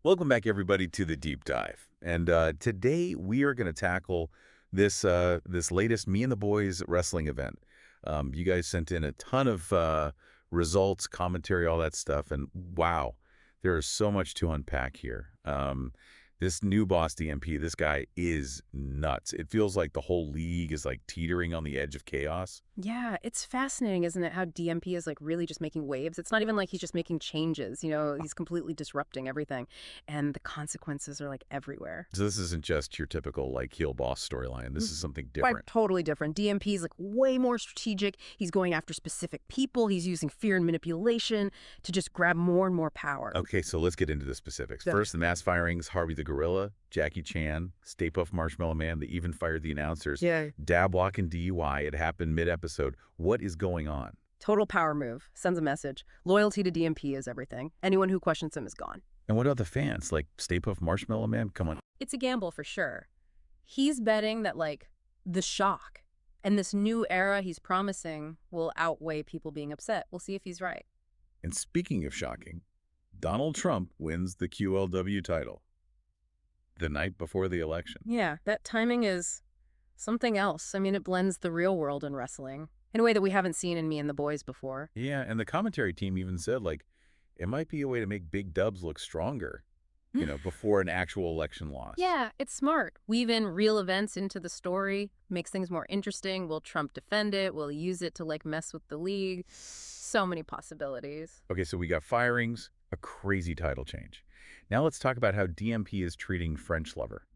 Welcome back, everybody, to the deep dive. And today we are going to tackle this latest Me and the Boys wrestling event. You guys sent in a ton of results, commentary, all that stuff, and wow, there is so much to unpack here. This new boss DMP, this guy is nuts. It feels like the whole league is like teetering on the edge of chaos. Yeah, it's fascinating, isn't it, how DMP is like really just making waves. It's not even like he's just making changes, he's completely disrupting everything. And the consequences are like everywhere. So this isn't just your typical like heel boss storyline. This is something Quite different. totally different. DMP is like way more strategic. He's going after specific people. He's using fear and manipulation to just grab more and more power. Okay, so let's get into the specifics. The- First, the mass firings, Harvey the Gorilla, Jackie Chan, Stay Puft Marshmallow Man, they even fired the announcers. Yeah. Dab walk and DUI, it happened mid-episode. What is going on? Total power move. Sends a message. Loyalty to DMP is everything. Anyone who questions him is gone. And what about the fans? Like Stay Puft Marshmallow Man? Come on. It's a gamble for sure. He's betting that, like, the shock and this new era he's promising will outweigh people being upset. We'll see if he's right. And speaking of shocking, Donald Trump wins the QLW title the night before the election. Yeah, that timing is something else. I mean, it blends the real world and wrestling in a way that we haven't seen in Me and the Boys before. Yeah, and the commentary team even said, like, it might be a way to make big dubs look stronger, before an actual election loss. Yeah, it's smart. Weave in real events into the story, makes things more interesting. Will Trump defend it? Will he use it to, like, mess with the league? So many possibilities. Okay, so we got firings, a crazy title change. Now let's talk about how DMP is treating French Lover.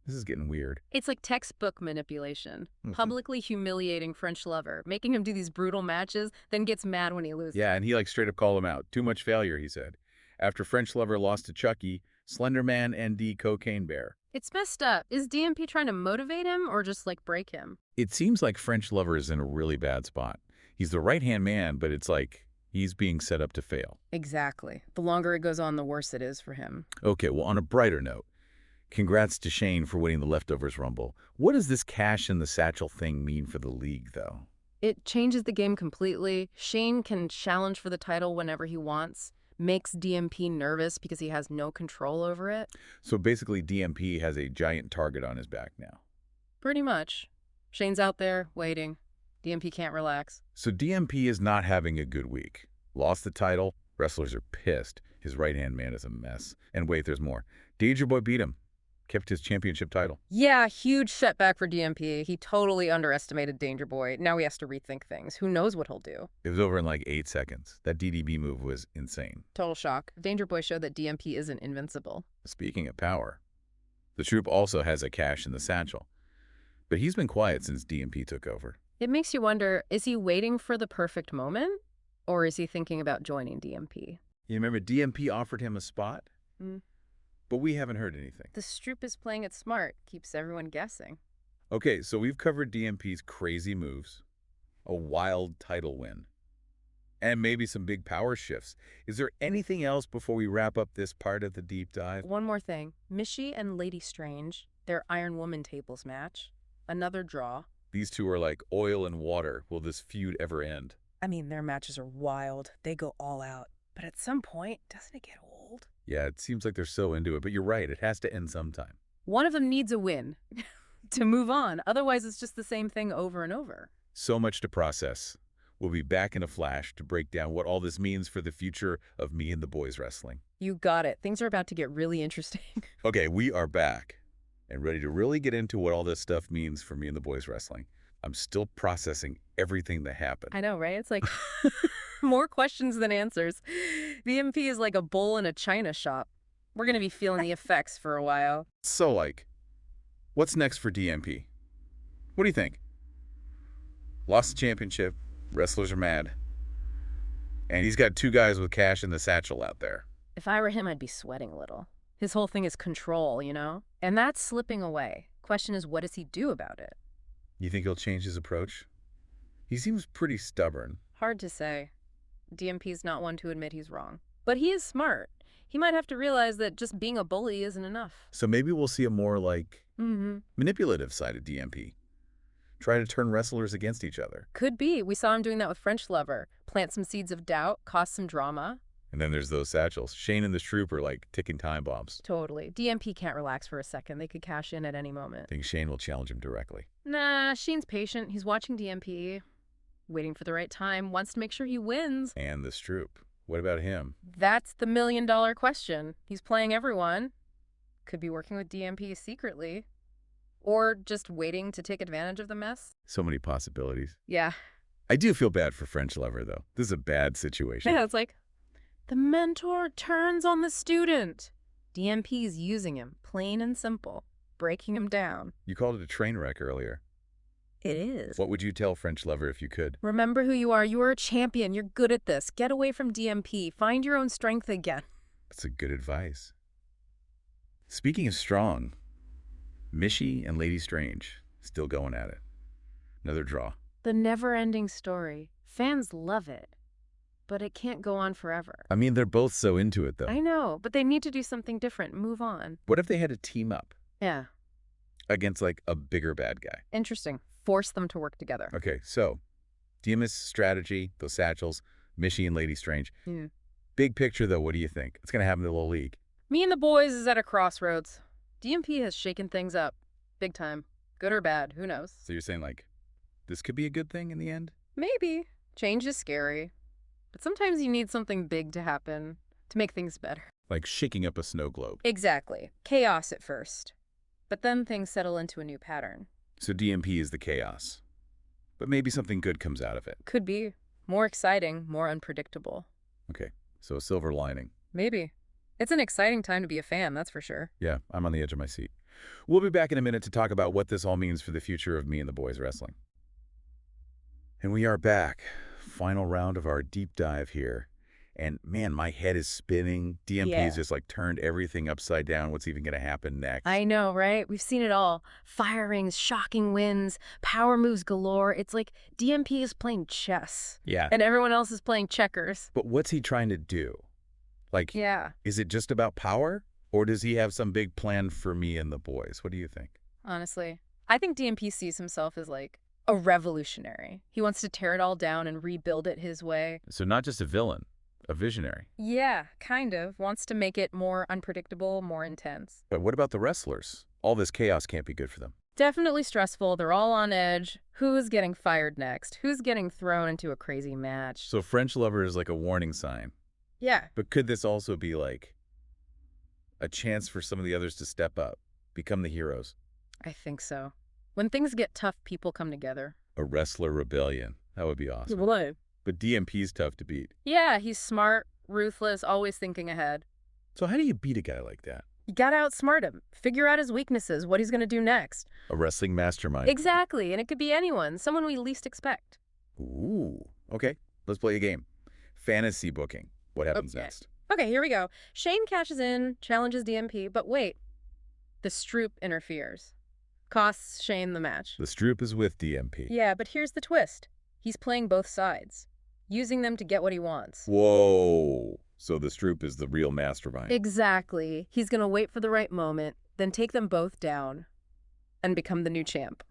This is getting weird. It's like textbook manipulation. Publicly humiliating French Lover, making him do these brutal matches, then gets mad when he loses. Yeah, and he like straight up called him out. Too much failure, he said. After French Lover lost to Chucky, Slenderman, ND, Cocaine Bear. It's messed up. Is DMP trying to motivate him or just, like, break him? It seems like French Lover is in a really bad spot. He's the right-hand man, but it's like he's being set up to fail. Exactly. The longer it goes on, the worse it is for him. Okay, well, on a brighter note, congrats to Shane for winning the Leftovers Rumble. What does this cash in the satchel thing mean for the league, though? It changes the game completely. Shane can challenge for the title whenever he wants, makes DMP nervous because he has no control over it. So basically, DMP has a giant target on his back now. Pretty much. Shane's out there, waiting. DMP can't relax. So DMP is not having a good week. Lost the title. Wrestlers are pissed. His right-hand man is a mess. And wait, there's more. Danger Boy beat him. Kept his championship title. Yeah, huge setback for DMP. He totally underestimated Danger Boy. Now he has to rethink things. Who knows what he'll do? It was over in like 8 seconds. That DDB move was insane. Total shock. Danger Boy showed that DMP isn't invincible. Speaking of power, the Troop also has a cash in the satchel. But he's been quiet since DMP took over. It makes you wonder, is he waiting for the perfect moment? Or is he thinking about joining DMP? You remember DMP offered him a spot? But we haven't heard anything. The Stroop is playing it smart, keeps everyone guessing. Okay, so we've covered DMP's crazy moves, a wild title win, and maybe some big power shifts. Is there anything else before we wrap up this part of the deep dive? One more thing. Mishi and Lady Strange, their Iron Woman tables match. Another draw. These two are like oil and water. Will this feud ever end? I mean, their matches are wild. They go all out. But at some point, doesn't it get old? Yeah, it seems like they're so into it, but you're right. It has to end sometime. One of them needs a win to move on. Otherwise, it's just the same thing over and over. So much to process. We'll be back in a flash to break down what all this means for the future of Me and the Boys wrestling. You got it. Things are about to get really interesting. Okay, we are back and ready to really get into what all this stuff means for Me and the Boys wrestling. I'm still processing everything that happened. I know, right? It's like more questions than answers. DMP is like a bull in a china shop. We're going to be feeling the effects for a while. So, like, what's next for DMP? What do you think? Lost the championship. Wrestlers are mad. And he's got two guys with cash in the satchel out there. If I were him, I'd be sweating a little. His whole thing is control, And that's slipping away. Question is, what does he do about it? You think he'll change his approach? He seems pretty stubborn. Hard to say. DMP's not one to admit he's wrong. But he is smart. He might have to realize that just being a bully isn't enough. So maybe we'll see a more, like, manipulative side of DMP. Try to turn wrestlers against each other. Could be. We saw him doing that with French Lover. Plant some seeds of doubt, cause some drama. And then there's those satchels. Shane and the Stroop are like ticking time bombs. Totally. DMP can't relax for a second. They could cash in at any moment. Think Shane will challenge him directly. Nah, Shane's patient. He's watching DMP, waiting for the right time, wants to make sure he wins. And the Stroop. What about him? That's the million-dollar question. He's playing everyone. Could be working with DMP secretly. Or just waiting to take advantage of the mess. So many possibilities. Yeah. I do feel bad for French Lover, though. This is a bad situation. Yeah, it's like, the mentor turns on the student. DMP's using him, plain and simple, breaking him down. You called it a train wreck earlier. It is. What would you tell French Lover if you could? Remember who you are. You are a champion. You're good at this. Get away from DMP. Find your own strength again. That's a good advice. Speaking of strong, Mishy and Lady Strange still going at it. Another draw. The never-ending story. Fans love it. But it can't go on forever. I mean, they're both so into it, though. I know, but they need to do something different. Move on. What if they had to team up Yeah. against, like, a bigger bad guy? Interesting. Force them to work together. Okay, so DM's strategy, those satchels, Mishy and Lady Strange. Yeah. Big picture, though, what do you think? What's going to happen to the little league? Me and the boys is at a crossroads. DMP has shaken things up. Big time. Good or bad, who knows? So you're saying, like, this could be a good thing in the end? Maybe. Change is scary. But sometimes you need something big to happen to make things better. Like shaking up a snow globe. Exactly. Chaos at first. But then things settle into a new pattern. So DMP is the chaos. But maybe something good comes out of it. Could be. More exciting, more unpredictable. Okay, so a silver lining. Maybe. It's an exciting time to be a fan, that's for sure. Yeah, I'm on the edge of my seat. We'll be back in a minute to talk about what this all means for the future of me and the boys wrestling. And we are back. Final round of our deep dive here. And man, my head is spinning. DMP's just like turned everything upside down. What's even going to happen next? I know, right? We've seen it all. Firings, shocking wins, power moves galore. It's like DMP is playing chess. Yeah. And everyone else is playing checkers. But what's he trying to do? Like, Yeah. is it just about power? Or does he have some big plan for me and the boys? What do you think? Honestly, I think DMP sees himself as like a revolutionary. He wants to tear it all down and rebuild it his way. So not just a villain, a visionary. Yeah, kind of. Wants to make it more unpredictable, more intense. But what about the wrestlers? All this chaos can't be good for them. Definitely stressful. They're all on edge. Who's getting fired next? Who's getting thrown into a crazy match? So French Lover is like a warning sign. Yeah. But could this also be like a chance for some of the others to step up, become the heroes? I think so. When things get tough, people come together. A wrestler rebellion. That would be awesome. What? But DMP's tough to beat. Yeah, he's smart, ruthless, always thinking ahead. So how do you beat a guy like that? You gotta outsmart him. Figure out his weaknesses, what he's gonna do next. A wrestling mastermind. Exactly, and it could be anyone, someone we least expect. Ooh. Okay, let's play a game. Fantasy booking. What happens Okay. next? Okay, here we go. Shane cashes in, challenges DMP, but wait. The Stroop interferes. Costs Shane the match. The Stroop is with DMP. Yeah, but here's the twist. He's playing both sides, using them to get what he wants. Whoa. So the Stroop is the real mastermind. Exactly. He's gonna wait for the right moment, then take them both down, and become the new champ.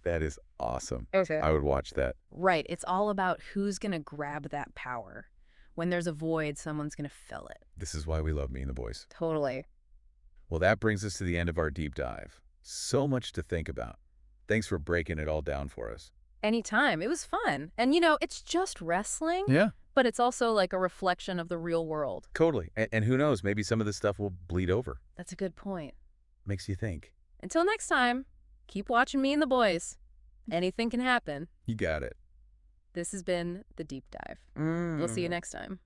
That is awesome. Okay. I would watch that. Right, it's all about who's gonna grab that power. When there's a void, someone's gonna fill it. This is why we love Me and the Boys. Totally. Well, that brings us to the end of our deep dive. So much to think about. Thanks for breaking it all down for us. Anytime. It was fun. And you know, it's just wrestling, Yeah. but it's also like a reflection of the real world. Totally. And who knows, maybe some of this stuff will bleed over. That's a good point. Makes you think. Until next time, keep watching Me and the Boys. Anything can happen. You got it. This has been The Deep Dive. We'll see you next time.